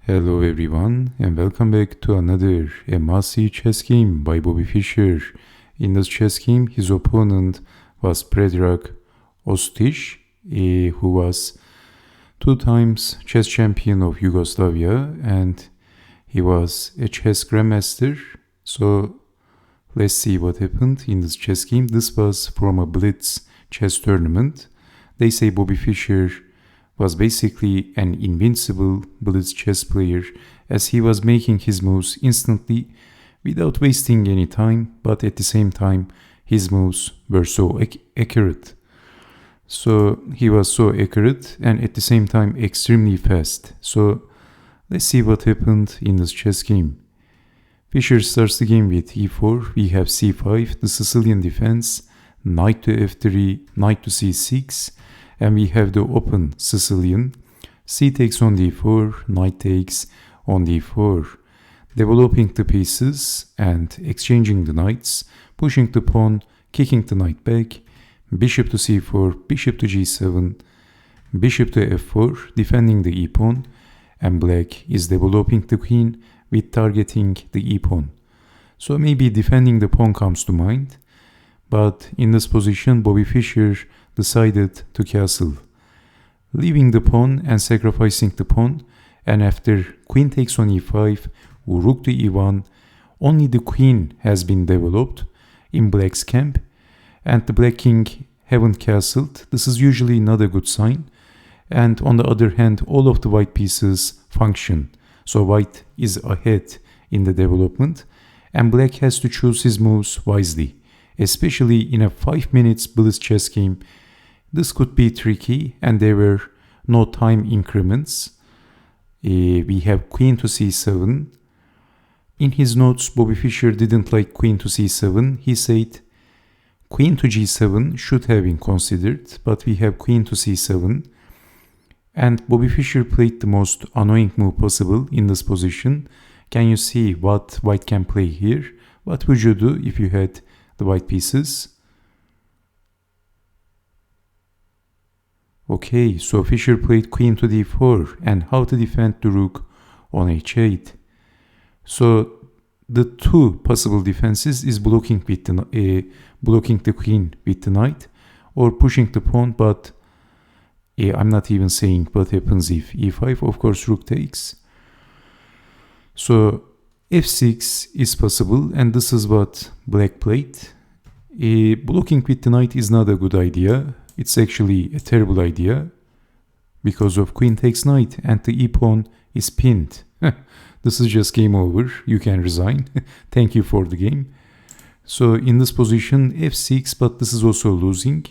Hello everyone and welcome back to another must-see chess game by Bobby Fischer. In this chess game, his opponent was Predrag Ostojic, who was 2 times chess champion of Yugoslavia, and he was a chess grandmaster. So let's see what happened in this chess game. This was from a blitz chess tournament. They say Bobby Fischer was basically an invincible blitz chess player, as he was making his moves instantly without wasting any time, but at the same time his moves were so accurate. So he was so accurate and at the same time extremely fast. So let's see what happened in this chess game. Fischer starts the game with e4, we have c5, the Sicilian defense, knight to f3, knight to c6, and we have the open Sicilian, c takes on d4, knight takes on d4, developing the pieces and exchanging the knights, pushing the pawn, kicking the knight back, bishop to c4, bishop to g7, bishop to f4, defending the e-pawn, and black is developing the queen with targeting the e-pawn. So maybe defending the pawn comes to mind, but in this position Bobby Fischer decided to castle, leaving the pawn and sacrificing the pawn, and after queen takes on e5, rook to e1, only the queen has been developed in black's camp, and the black king haven't castled. This is usually not a good sign, and on the other hand, all of the white pieces function, so white is ahead in the development, and black has to choose his moves wisely, especially in a 5 minutes blitz chess game. This could be tricky, and there were no time increments. We have queen to c7. In his notes, Bobby Fischer didn't like queen to c7. He said queen to g7 should have been considered, but we have queen to c7. And Bobby Fischer played the most annoying move possible in this position. Can you see what white can play here? What would you do if you had the white pieces? Okay, so Fischer played queen to d4 and how to defend the rook on h8. So the two possible defenses is blocking the queen with the knight or pushing the pawn, but I'm not even saying what happens if e5. Of course, rook takes. So f6 is possible, and this is what black played. Blocking with the knight is not a good idea. It's actually a terrible idea because of queen takes knight and the e-pawn is pinned. This is just game over. You can resign. Thank you for the game. So in this position f6, but this is also losing.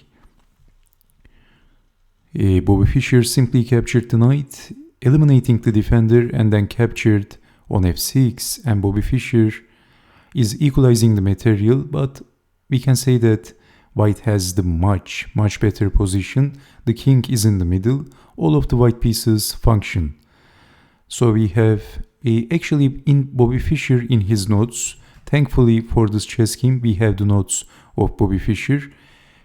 Bobby Fischer simply captured the knight, eliminating the defender, and then captured on f6, and Bobby Fischer is equalizing the material, but we can say that white has the much better position. The king is in the middle. All of the white pieces function. So we have actually in Bobby Fischer in his notes, thankfully for this chess game, we have the notes of Bobby Fischer.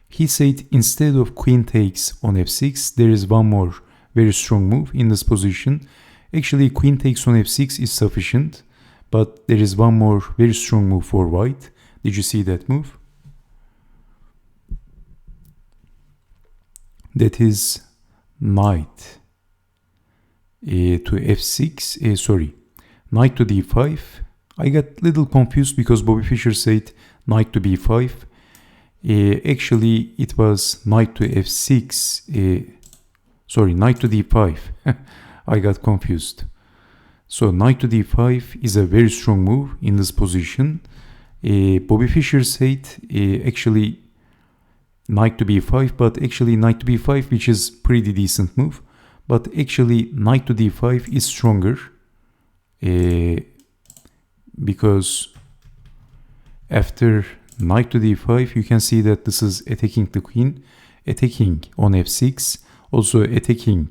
He said instead of queen takes on f6, there is one more very strong move in this position. Actually, queen takes on f6 is sufficient, but there is one more very strong move for white. Did you see that move? That is knight to f6, knight to d5. I got little confused because Bobby Fischer said knight to b5. Actually, it was knight to f6, knight to d5. I got confused. So knight to d5 is a very strong move in this position. Bobby Fischer said actually knight to b5, but actually knight to b5, which is pretty decent move, but actually knight to d5 is stronger because after knight to d5 you can see that this is attacking the queen, attacking on f6, also attacking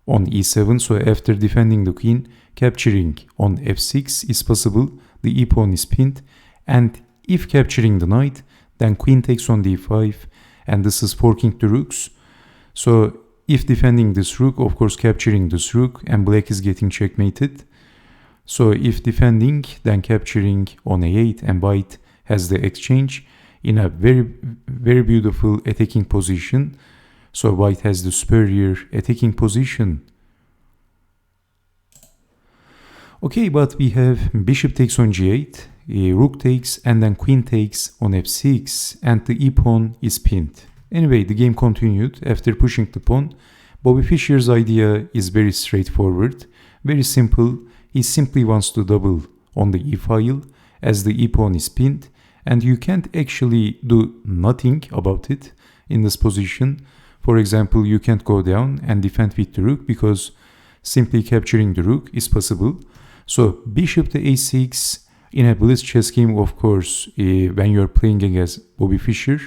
on e7. So after defending the queen, capturing on f6 is possible. The e-pawn is pinned, and if capturing the knight, then queen takes on d5, and this is forking the rooks. So if defending this rook, of course capturing this rook, and black is getting checkmated. So if defending, then capturing on a8, and white has the exchange in a very beautiful attacking position. So white has the superior attacking position. Okay, but we have bishop takes on g8, rook takes, and then queen takes on f6, and the e-pawn is pinned. Anyway, the game continued after pushing the pawn. Bobby Fischer's idea is very straightforward, very simple. He simply wants to double on the e-file as the e-pawn is pinned, and you can't actually do nothing about it in this position. For example, you can't go down and defend with the rook because simply capturing the rook is possible. So bishop to a6 in a blitz chess game, of course, when you are playing against Bobby Fischer,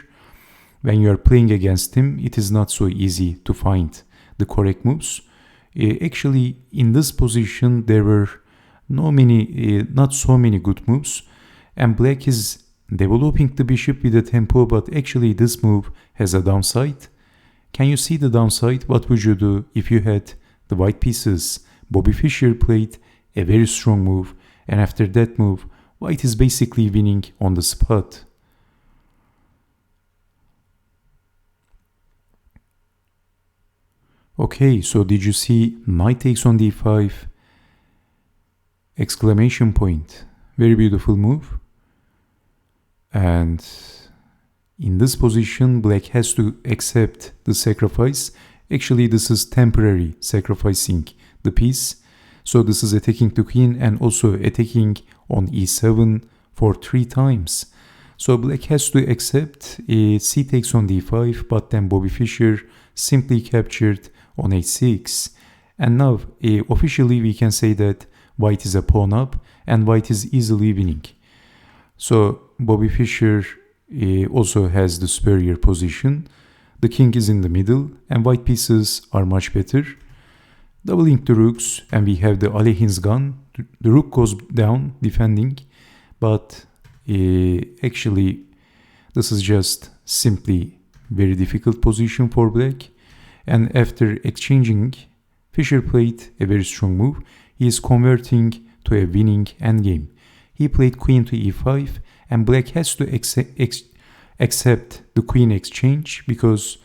when you are playing against him, it is not so easy to find the correct moves. Actually, in this position, there were not so many good moves, and black is developing the bishop with a tempo, but actually this move has a downside. Can you see the downside? What would you do if you had the white pieces? Bobby Fischer played a very strong move, and after that move, white is basically winning on the spot. Okay, so did you see knight takes on d5? Exclamation point. Very beautiful move. And in this position, black has to accept the sacrifice. Actually, this is temporary sacrificing the piece. So this is attacking the queen and also attacking on e7 for 3 times. So black has to accept c takes on d5, but then Bobby Fischer simply captured on a6. And now officially we can say that white is a pawn up and white is easily winning. So Bobby Fischer also has the superior position. The king is in the middle and white pieces are much better. Doubling the rooks, and we have the Alehin's gun. The rook goes down defending, but actually this is just simply very difficult position for black. And after exchanging, Fischer played a very strong move. He is converting to a winning endgame. He played queen to e5, and black has to accept the queen exchange, because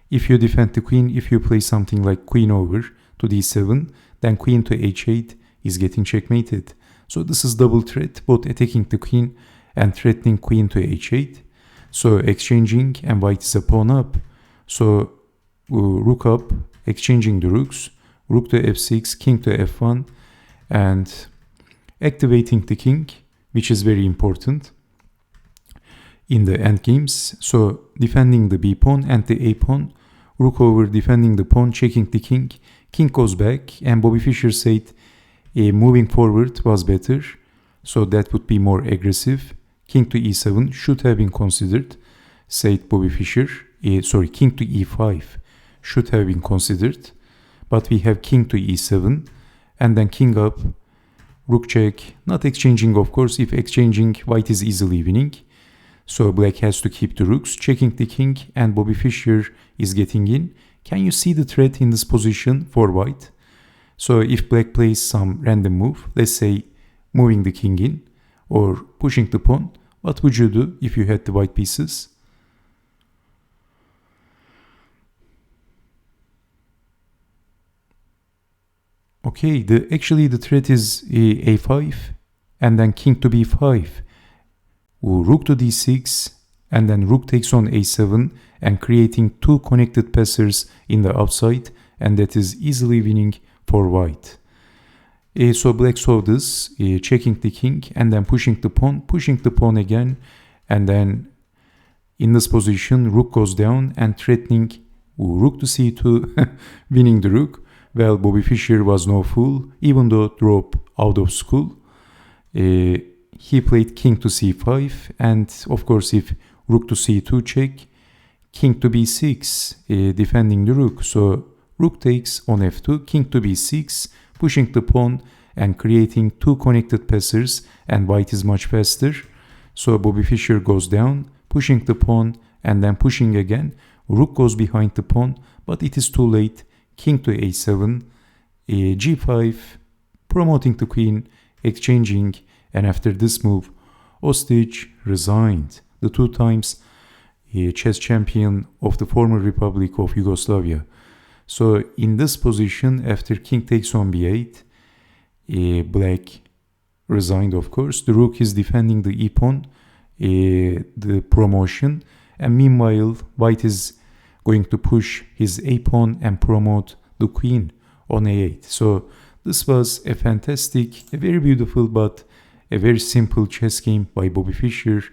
if you defend the queen, if you play something like queen over to d7, then queen to h8 is getting checkmated. So this is double threat, both attacking the queen and threatening queen to h8. So exchanging, and white is a pawn up. So rook up, exchanging the rooks, rook to f6, king to f1, and activating the king, which is very important in the endgames. So defending the b pawn and the a pawn, rook over, defending the pawn, checking the king. King goes back, and Bobby Fischer said moving forward was better, so that would be more aggressive. King to e7 should have been considered, said Bobby Fischer. King to e5 should have been considered, but we have king to e7, and then king up, rook check, not exchanging of course. If exchanging, white is easily winning. So black has to keep the rooks, checking the king, and Bobby Fischer is getting in. Can you see the threat in this position for white? So if black plays some random move, let's say moving the king in or pushing the pawn, what would you do if you had the white pieces? Okay, actually the threat is a5, and then king to b5, rook to d6, and then rook takes on a7, and creating 2 connected passers in the outside, and that is easily winning for white. So black saw this, checking the king, and then pushing the pawn again, and then in this position rook goes down and threatening rook to c2, winning the rook. Well, Bobby Fischer was no fool, even though dropped out of school. He played king to c5, and of course if rook to c2 check, king to b6, defending the rook. So rook takes on f2, king to b6, pushing the pawn and creating 2 connected passers, and white is much faster. So Bobby Fischer goes down, pushing the pawn and then pushing again. Rook goes behind the pawn, but it is too late. king to a7, g5, promoting the queen, exchanging, and after this move, Ostojic resigned, the 2 times chess champion of the former Republic of Yugoslavia. So in this position, after king takes on b8, black resigned, of course. The rook is defending the e-pawn, the promotion, and meanwhile white is going to push his a-pawn and promote the queen on a8. So this was a fantastic, a very beautiful but a very simple chess game by Bobby Fischer.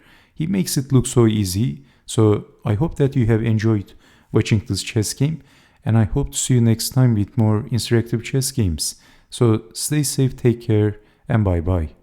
He makes it look so easy. So I hope that you have enjoyed watching this chess game, and I hope to see you next time with more interactive chess games. So stay safe, take care, and bye bye.